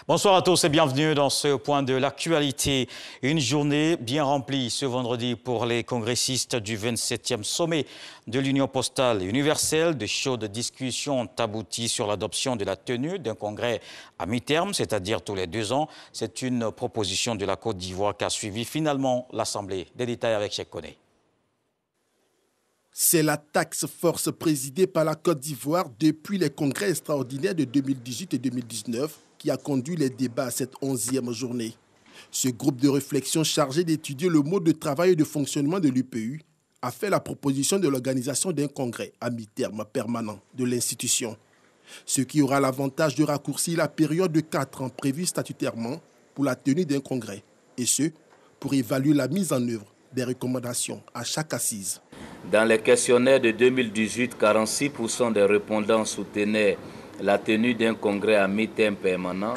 Bonsoir à tous et bienvenue dans ce point de l'actualité. Une journée bien remplie ce vendredi pour les congressistes du 27e sommet de l'Union postale universelle. De chaudes discussions ont abouti sur l'adoption de la tenue d'un congrès à mi-terme, c'est-à-dire tous les 2 ans. C'est une proposition de la Côte d'Ivoire qu'a suivi finalement l'Assemblée. Des détails avec Cheikh Koné. C'est la task force présidée par la Côte d'Ivoire depuis les congrès extraordinaires de 2018 et 2019 qui a conduit les débats à cette 11e journée. Ce groupe de réflexion chargé d'étudier le mode de travail et de fonctionnement de l'UPU a fait la proposition de l'organisation d'un congrès à mi-terme permanent de l'institution, ce qui aura l'avantage de raccourcir la période de 4 ans prévue statutairement pour la tenue d'un congrès, et ce, pour évaluer la mise en œuvre des recommandations à chaque assise. Dans les questionnaires de 2018, 46% des répondants soutenaient la tenue d'un congrès à mi-terme permanent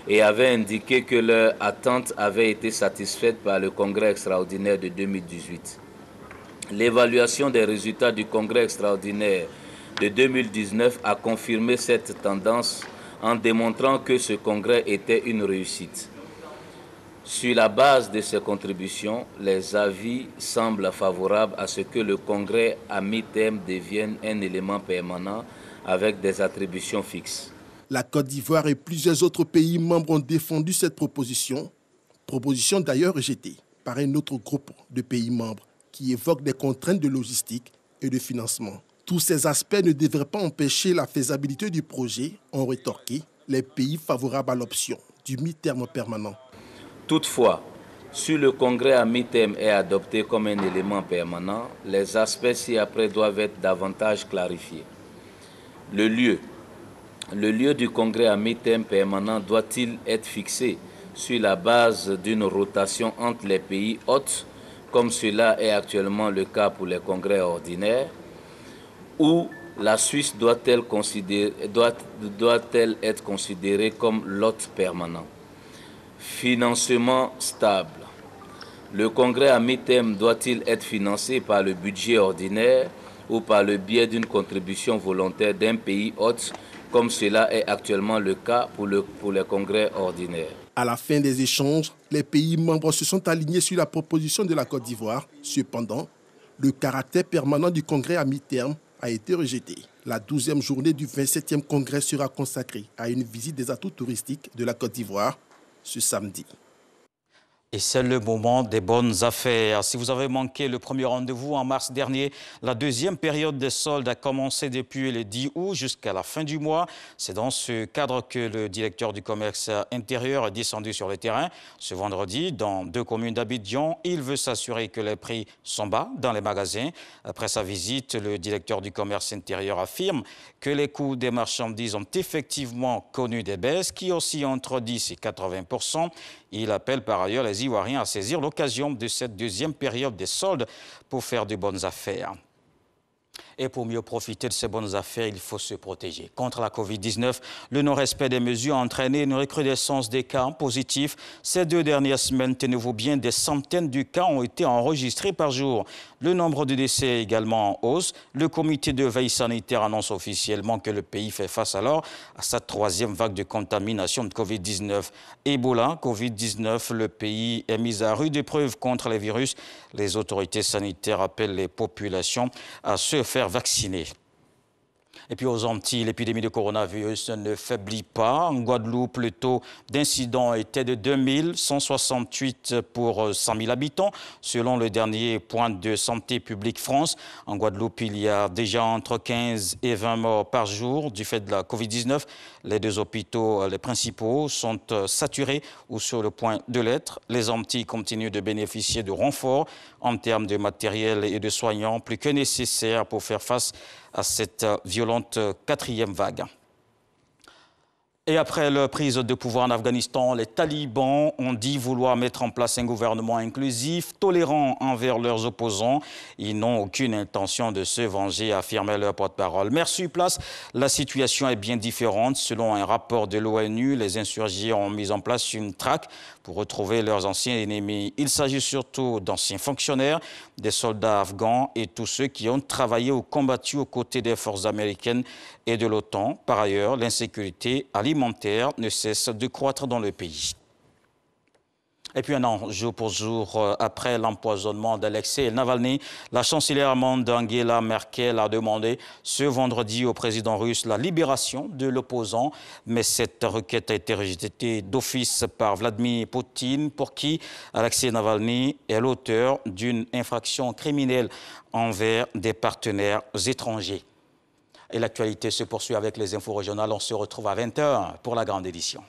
et avaient indiqué que leur attente avait été satisfaite par le congrès extraordinaire de 2018. L'évaluation des résultats du congrès extraordinaire de 2019 a confirmé cette tendance en démontrant que ce congrès était une réussite. Sur la base de ces contributions, les avis semblent favorables à ce que le congrès à mi-terme devienne un élément permanent avec des attributions fixes. La Côte d'Ivoire et plusieurs autres pays membres ont défendu cette proposition d'ailleurs rejetée par un autre groupe de pays membres qui évoque des contraintes de logistique et de financement. Tous ces aspects ne devraient pas empêcher la faisabilité du projet, ont rétorqué les pays favorables à l'option du mi-terme permanent. Toutefois, si le congrès à mi-terme est adopté comme un élément permanent, les aspects ci-après doivent être davantage clarifiés. Le lieu du congrès à mi-terme permanent doit-il être fixé sur la base d'une rotation entre les pays hôtes, comme cela est actuellement le cas pour les congrès ordinaires, ou la Suisse doit-elle être considérée comme l'hôte permanent? Financement stable. Le congrès à mi-terme doit-il être financé par le budget ordinaire ou par le biais d'une contribution volontaire d'un pays hôte, comme cela est actuellement le cas pour les congrès ordinaires? À la fin des échanges, les pays membres se sont alignés sur la proposition de la Côte d'Ivoire. Cependant, le caractère permanent du congrès à mi-terme a été rejeté. La 12e journée du 27e congrès sera consacrée à une visite des atouts touristiques de la Côte d'Ivoire ce samedi. Et c'est le moment des bonnes affaires. Si vous avez manqué le premier rendez-vous en mars dernier, la deuxième période des soldes a commencé depuis le 10 août jusqu'à la fin du mois. C'est dans ce cadre que le directeur du commerce intérieur est descendu sur le terrain ce vendredi dans 2 communes d'Abidjan. Il veut s'assurer que les prix sont bas dans les magasins. Après sa visite, le directeur du commerce intérieur affirme que les coûts des marchandises ont effectivement connu des baisses qui oscillent entre 10 et 80%. Il appelle par ailleurs les Ivoiriens à saisir l'occasion de cette deuxième période des soldes pour faire de bonnes affaires. Et pour mieux profiter de ces bonnes affaires, il faut se protéger. Contre la Covid-19, le non-respect des mesures a entraîné une recrudescence des cas positifs. Ces 2 dernières semaines, tenez-vous bien, des centaines de cas ont été enregistrés par jour. Le nombre de décès est également en hausse. Le comité de veille sanitaire annonce officiellement que le pays fait face alors à sa 3e vague de contamination de Covid-19. Ebola, Covid-19, le pays est mis à rude épreuve contre les virus. Les autorités sanitaires appellent les populations à se faire vacciner. Et puis aux Antilles, l'épidémie de coronavirus ne faiblit pas. En Guadeloupe, le taux d'incidents était de 2168 pour 100 000 habitants, selon le dernier point de Santé publique France. En Guadeloupe, il y a déjà entre 15 et 20 morts par jour du fait de la Covid-19. Les 2 hôpitaux, les principaux, sont saturés ou sur le point de l'être. Les Antilles continuent de bénéficier de renforts en termes de matériel et de soignants, plus que nécessaires pour faire face à cette violente 4e vague. Et après leur prise de pouvoir en Afghanistan, les talibans ont dit vouloir mettre en place un gouvernement inclusif, tolérant envers leurs opposants. Ils n'ont aucune intention de se venger, affirmait leur porte-parole. Mais sur place, la situation est bien différente. Selon un rapport de l'ONU, les insurgés ont mis en place une traque pour retrouver leurs anciens ennemis. Il s'agit surtout d'anciens fonctionnaires, des soldats afghans et tous ceux qui ont travaillé ou combattu aux côtés des forces américaines et de l'OTAN. Par ailleurs, l'insécurité a libéré alimentaire ne cesse de croître dans le pays. Et puis un an, jour pour jour, après l'empoisonnement d'Alexei Navalny, la chancelière allemande Angela Merkel a demandé ce vendredi au président russe la libération de l'opposant. Mais cette requête a été rejetée d'office par Vladimir Poutine, pour qui Alexei Navalny est l'auteur d'une infraction criminelle envers des partenaires étrangers. Et l'actualité se poursuit avec les infos régionales. On se retrouve à 20 h pour la grande édition.